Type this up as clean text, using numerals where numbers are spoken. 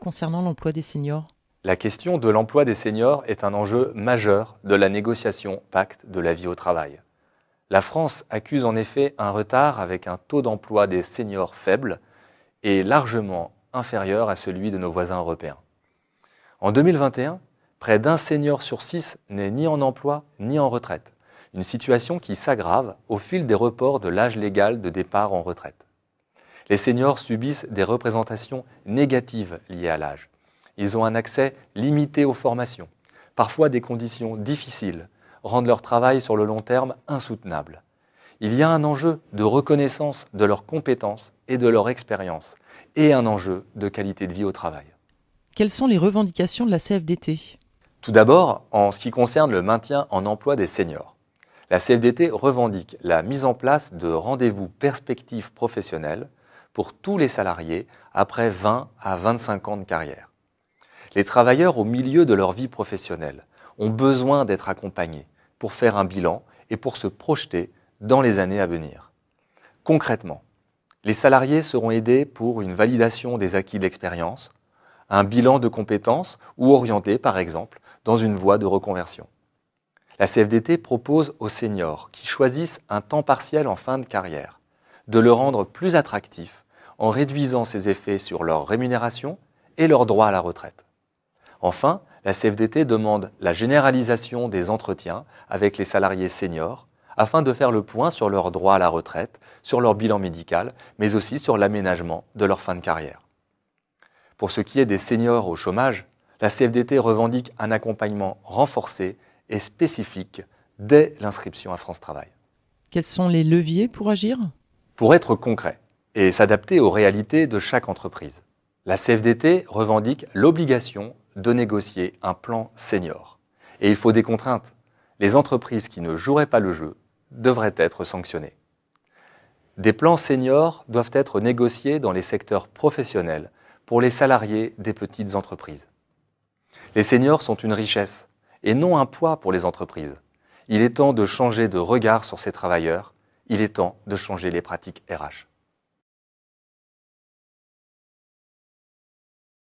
concernant l'emploi des seniors? La question de l'emploi des seniors est un enjeu majeur de la négociation Pacte de la vie au travail. La France accuse en effet un retard avec un taux d'emploi des seniors faible et largement inférieur à celui de nos voisins européens. En 2021, près d'un senior sur 6 n'est ni en emploi ni en retraite, une situation qui s'aggrave au fil des reports de l'âge légal de départ en retraite. Les seniors subissent des représentations négatives liées à l'âge. Ils ont un accès limité aux formations. Parfois, des conditions difficiles rendent leur travail sur le long terme insoutenable. Il y a un enjeu de reconnaissance de leurs compétences et de leur expérience, et un enjeu de qualité de vie au travail. Quelles sont les revendications de la CFDT? Tout d'abord, en ce qui concerne le maintien en emploi des seniors. La CFDT revendique la mise en place de rendez-vous perspectives professionnelles pour tous les salariés après 20 à 25 ans de carrière. Les travailleurs au milieu de leur vie professionnelle ont besoin d'être accompagnés pour faire un bilan et pour se projeter dans les années à venir. Concrètement, les salariés seront aidés pour une validation des acquis de l'expérience, un bilan de compétences ou orientés, par exemple, dans une voie de reconversion. La CFDT propose aux seniors qui choisissent un temps partiel en fin de carrière de le rendre plus attractif en réduisant ses effets sur leur rémunération et leur droit à la retraite. Enfin, la CFDT demande la généralisation des entretiens avec les salariés seniors afin de faire le point sur leur droit à la retraite, sur leur bilan médical, mais aussi sur l'aménagement de leur fin de carrière. Pour ce qui est des seniors au chômage, la CFDT revendique un accompagnement renforcé et spécifique dès l'inscription à France Travail. Quels sont les leviers pour agir? Pour être concret et s'adapter aux réalités de chaque entreprise, la CFDT revendique l'obligation de négocier un plan senior. Et il faut des contraintes. Les entreprises qui ne joueraient pas le jeu devraient être sanctionnées. Des plans seniors doivent être négociés dans les secteurs professionnels pour les salariés des petites entreprises. Les seniors sont une richesse et non un poids pour les entreprises. Il est temps de changer de regard sur ces travailleurs. Il est temps de changer les pratiques RH.